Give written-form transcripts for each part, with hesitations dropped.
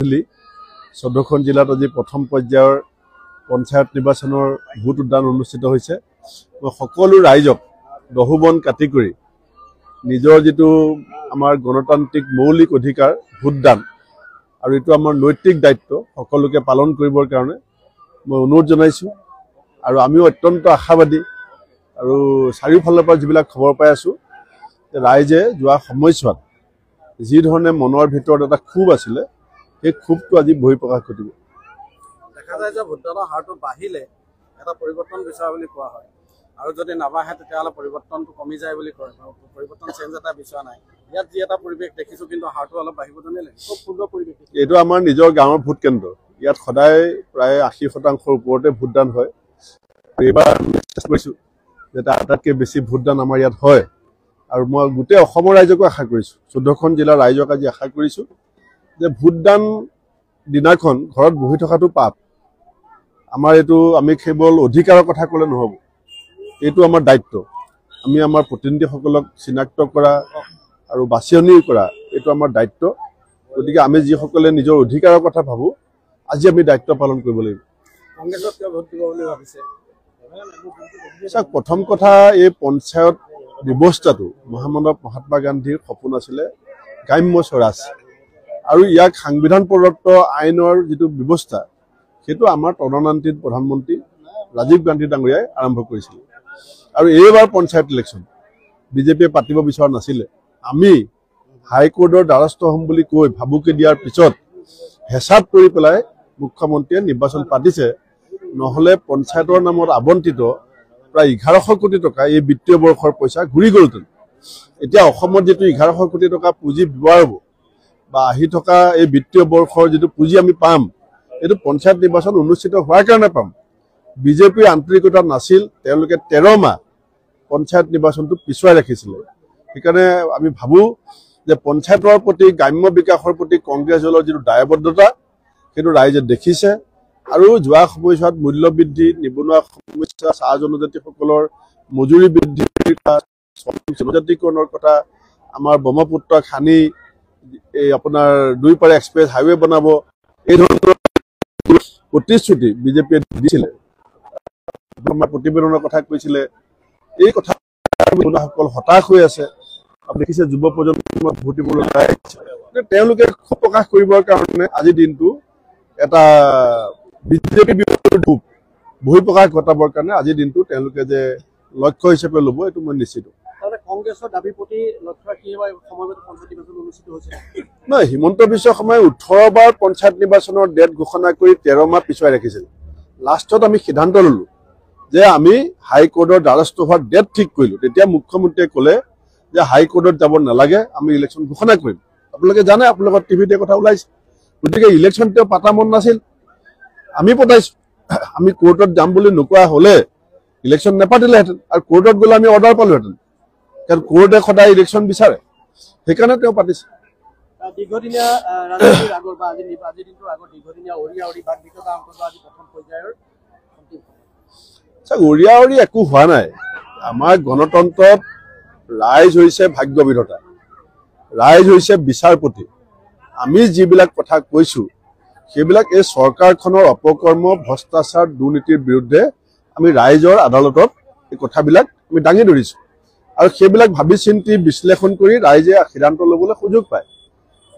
14খন জিলাত আজি প্ৰথম পৰ্যায়ৰ পঞ্চায়ত নিৰ্বাচনৰ ভোট উদ্যান অনুষ্ঠিত হৈছে। সকলো ৰাইজক দহুবন কাটি কৰি নিজৰ যিটো আমাৰ গণতান্ত্ৰিক মৌলিক অধিকাৰ ভোটদান আৰু এইটো আমাৰ নৈতিক দায়িত্ব সকলোকে পালন কৰিবৰ কাৰণে মই অনুৰোধ জনাইছোঁ। আৰু আমিও অত্যন্ত আশাবাদী আৰু চাৰিওফালৰ পৰা যিবিলাক খবৰ পাই আছোঁ যে ৰাইজে যোৱা সময়ছোৱাত যি ধৰণে মনৰ ভিতৰত এটা ক্ষোভ আছিলে এই ক্ষোভটো আজি বহিঃপ্ৰকাশ ঘটিব। দেখা যায় যে ভোটদানৰ হাৰটো বাঢ়িলে এটা পৰিৱৰ্তন বিচৰা বুলি কোৱা হয়, আৰু যদি নাবাঢ়ে তেতিয়াহ'লে পৰিৱৰ্তনটো কমি যায় বুলি কয়। পৰিৱৰ্তন চেঞ্জ এটা বিচৰা নাই। ইয়াত যি এটা পৰিৱেশ দেখিছোঁ, কিন্তু হাৰটো অলপ বাঢ়িব যেন লাগে। খুব সুন্দৰ পৰিৱেশ। এইটো আমাৰ নিজৰ গাঁৱৰ ভোট কেন্দ্ৰ। ইয়াত সদায় প্ৰায় 80% ওপৰতে ভোটদান হয়। এইবাৰ আমি চেষ্টা কৰিছোঁ যাতে আটাইতকৈ বেছি ভোটদান আমাৰ ইয়াত হয়, আৰু মই গোটেই অসমৰ ৰাইজকো আশা কৰিছোঁ, 14খন জিলাৰ ৰাইজক আজি আশা কৰিছোঁ যে ভোটদান দিনাখন ঘৰত বহি থকাটো পাপ। আমাৰ এইটো আমি কেৱল অধিকাৰৰ কথা ক'লে নহ'ব, এইটো আমাৰ দায়িত্ব। আমি আমাৰ প্ৰতিনিধিসকলক চিনাক্ত কৰা আৰু বাছনি কৰা এইটো আমাৰ দায়িত্ব। গতিকে আমি যিসকলে নিজৰ অধিকাৰৰ কথা ভাবোঁ, আজি আমি দায়িত্ব পালন কৰিব লাগিব। কংগ্ৰেছত কিয় ভোট দিব বুলি ভাবিছে? চাওক, প্ৰথম কথা, এই পঞ্চায়ত ব্যৱস্থাটো মহামানৱ মহাত্মা গান্ধীৰ সপোন আছিলে গ্ৰাম্য স্বৰাজ, আৰু ইয়াক সাংবিধান প্ৰদত্ত আইনৰ যিটো ব্যৱস্থা সেইটো আমাৰ তদানীন্তন প্ৰধানমন্ত্ৰী ৰাজীৱ গান্ধী ডাঙৰীয়াই আৰম্ভ কৰিছিল। আৰু এইবাৰ পঞ্চায়ত ইলেকশ্যন বিজেপিয়ে পাতিব বিচৰা নাছিলে। আমি হাইকোৰ্টৰ দ্বাৰস্থ হ'ম বুলি কৈ ভাবুকি দিয়াৰ পিছত হেঁচাত পৰি পেলাই মুখ্যমন্ত্ৰীয়ে নিৰ্বাচন পাতিছে। নহ'লে পঞ্চায়তৰ নামত আবণ্টিত প্ৰায় 1100 কোটি টকা এই বিত্তীয় বৰ্ষৰ পইচা ঘূৰি গ'লহেঁতেন। এতিয়া অসমত যিটো 1100 কোটি টকা পুঁজি ব্যৱহাৰ হ'ব বা আহি থকা এই বিত্তীয় বৰ্ষৰ যিটো পুঁজি আমি পাম, এইটো পঞ্চায়ত নিৰ্বাচন অনুষ্ঠিত হোৱাৰ কাৰণে পাম। বিজেপিৰ আন্তৰিকতা নাছিল, তেওঁলোকে 13 মাহ পঞ্চায়ত নিৰ্বাচনটো পিছুৱাই ৰাখিছিলে। সেইকাৰণে আমি ভাবোঁ যে পঞ্চায়তৰ প্ৰতি, গ্ৰাম্য বিকাশৰ প্ৰতি কংগ্ৰেছ দলৰ যিটো দায়বদ্ধতা সেইটো ৰাইজে দেখিছে। আৰু যোৱা সময়ছোৱাত মূল্যবৃদ্ধি, নিবনুৱা সমস্যা, চাহ জনজাতিসকলৰ মজুৰি বৃদ্ধিৰ কথা, জনজাতিকৰণৰ কথা, আমাৰ ব্ৰহ্মপুত্ৰ খানি এই আপোনাৰ 2 পাৰে এক্সপ্ৰেছ হাইৱে বনাব, এই ধৰণৰ প্ৰতিশ্ৰুতি বিজেপিয়ে দিছিলে, প্ৰতিবেদনৰ কথা কৈছিলে। এই কথা সকল হতাশ হৈ আছে। আপুনি দেখিছে যুৱ প্ৰজন্মক ভোট দিবলৈ ওলাই আহিছে। তেওঁলোকে ক্ষোভ প্ৰকাশ কৰিবৰ কাৰণে আজিৰ দিনটো এটা বিজেপি বিৰোধী বহিঃপ্ৰকাশ ঘটাবৰ কাৰণে আজিৰ দিনটো তেওঁলোকে যে লক্ষ্য হিচাপে ল'ব, এইটো মই নিশ্চিত। কংগ্ৰেছৰ দাবীৰ প্ৰতি লক্ষ্য ৰাখি সময়মতে পঞ্চায়ত নিৰ্বাচন অনুষ্ঠিত হৈছে। নহয়, হিমন্ত বিশ্ব শৰ্মাই 18 বাৰ পঞ্চায়ত নিৰ্বাচনৰ ডেট ঘোষণা কৰি 13 মাহ পিছুৱাই ৰাখিছিল। লাষ্টত আমি সিদ্ধান্ত ল'লোঁ যে আমি হাইকোৰ্টৰ দ্বাৰস্থ হোৱাৰ ডেট ঠিক কৰিলোঁ। তেতিয়া মুখ্যমন্ত্ৰীয়ে ক'লে যে হাইকোৰ্টত যাব নালাগে, আমি ইলেকশ্যন ঘোষণা কৰিম। আপোনালোকে জানে, আপোনালোকৰ টিভিতে কথা ওলাইছে। গতিকে ইলেকশ্যন তেওঁ পাতা মন নাছিল, আমি পতাইছোঁ। আমি কোৰ্টত যাম বুলি নোকোৱা হ'লে ইলেকশ্যন নেপাতিলেহেঁতেন, আৰু কোৰ্টত গ'লে আমি অৰ্ডাৰ পালোহেঁতেন, কাৰণ কোৰ্টে সদায় ইলেকশ্যন বিচাৰে। সেইকাৰণে তেওঁ পাতিছে। দীৰ্ঘদিনীয়া ৰাজনীতিৰ আগৰ বা আজিৰ দিনটোৰ আগৰ দীৰ্ঘদিনীয়া অৰি ভাগ বিতৰণ অন্তত আজি প্ৰথম পৰ্যায়ৰ উৰিয়াউৰি একো হোৱা নাই। আমাৰ গণতন্ত্ৰত ৰাইজ হৈছে ভাগ্য বিধাতা, ৰাইজ হৈছে বিচাৰপতি। আমি যিবিলাক কথা কৈছোঁ সেইবিলাক এই চৰকাৰখনৰ অপকৰ্ম, ভ্ৰষ্টাচাৰ, দুৰ্নীতিৰ বিৰুদ্ধে আমি ৰাইজৰ আদালতত এই কথাবিলাক আমি দাঙি ধৰিছোঁ, আৰু সেইবিলাক ভাবি চিন্তি বিশ্লেষণ কৰি ৰাইজে সিদ্ধান্ত ল'বলৈ সুযোগ পায়।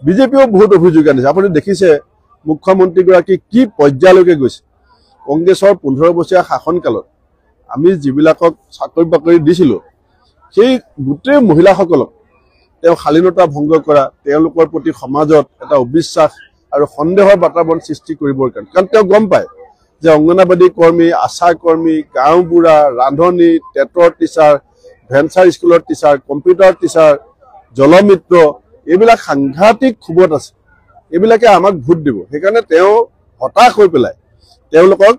বিজেপিয়েও বহুত অভিযোগ আনিছে। আপুনি দেখিছে মুখ্যমন্ত্ৰীগৰাকী কি পৰ্যায়লৈকে গৈছে। কংগ্ৰেছৰ 15 বছৰীয়া শাসনকালত আমি যিবিলাকক চাকৰি বাকৰি দিছিলোঁ, সেই গোটেই মহিলাসকলক তেওঁ শালীনতা ভংগ কৰা, তেওঁলোকৰ প্ৰতি সমাজত এটা অবিশ্বাস আৰু সন্দেহৰ বাতাবৰণ সৃষ্টি কৰিবৰ কাৰণে। কাৰণ তেওঁ গম পায় যে অংগনবাদী কৰ্মী, আশা কৰ্মী, গাঁওবুঢ়া, ৰান্ধনী, টেটৰ টিচাৰ, ভেঞ্চাৰ স্কুলৰ টিচাৰ, কম্পিউটাৰ টিচাৰ, জলমিত্ৰ, এইবিলাক সাংঘাতিক ক্ষোভত আছে। এইবিলাকে আমাক ভোট দিব। সেইকাৰণে তেওঁ হতাশ হৈ পেলাই তেওঁলোকক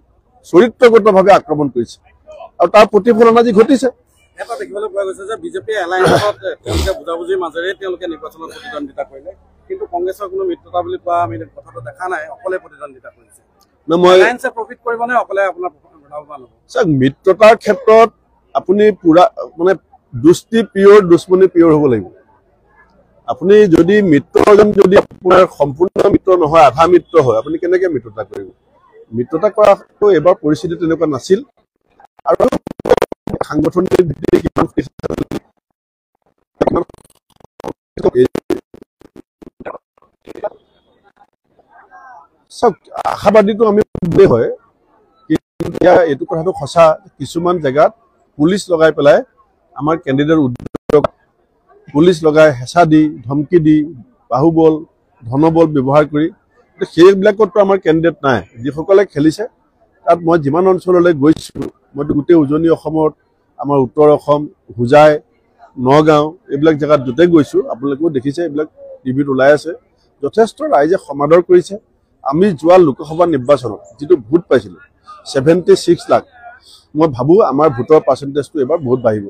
চৰিত্ৰগতভাৱে আক্ৰমণ কৰিছে, আৰু তাৰ প্ৰতিফলন আজি ঘটিছে। এটা দেখিবলৈ পোৱা গৈছে যে বিজেপিয়ে এলায়েন্সত তেওঁলোকে বুজাবুজিৰ মাজেৰে তেওঁলোকে নিৰ্বাচনত প্ৰতিদ্বন্দ্বিতা কৰিলে, কিন্তু কংগ্ৰেছৰ কোনো মিত্ৰতা বুলি কোৱা আমি কথাটো দেখা নাই, অকলে প্ৰতিদ্বন্দ্বিতা কৰিছে। এলায়েন্সে প্ৰফিট কৰিব নে অকলে আপোনাৰ লাভৱান হ'ব? চাওক, মিত্ৰতাৰ ক্ষেত্ৰত আপুনি পুৰা মানে দুষ্টি পিয়ৰ, দুশ্মনী পিয়ৰ হ'ব লাগিব। আপুনি যদি মিত্ৰজন যদি আপোনাৰ সম্পূৰ্ণ মিত্ৰ নহয়, আধা মিত্ৰ হয়, আপুনি কেনেকৈ মিত্ৰতা কৰিব? মিত্ৰতা কৰাটো এবাৰ পৰিস্থিতি তেনেকুৱা নাছিল। আৰু সাংগঠনিক ভিত্তিত কিমান চাওক, আশাবাদীটো আমি হয়, কিন্তু এইটো কথাটো সঁচা, কিছুমান জেগাত পুলিচ লগাই পেলাই আমাৰ কেণ্ডিডেট উদ্যোগ পুলিচ লগাই হেঁচা দি, ধমকি দি, বাহুবল, ধনবল ব্যৱহাৰ কৰি, সেইবিলাকতো আমাৰ কেণ্ডিডেট নাই। যিসকলে খেলিছে তাত মই যিমান অঞ্চললৈ গৈছোঁ, মইতো গোটেই উজনি অসমত, আমাৰ উত্তৰ অসম, হোজাই, নগাঁও, এইবিলাক জেগাত য'তেই গৈছোঁ, আপোনালোকেও দেখিছে, এইবিলাক টিভিত ওলাই আছে, যথেষ্ট ৰাইজে সমাদৰ কৰিছে। আমি যোৱা লোকসভা নিৰ্বাচনত যিটো ভোট পাইছিলোঁ 76 লাখ, মই ভাবোঁ আমাৰ ভোটৰ পাৰ্চেণ্টেজটো এবাৰ বহুত বাঢ়িব।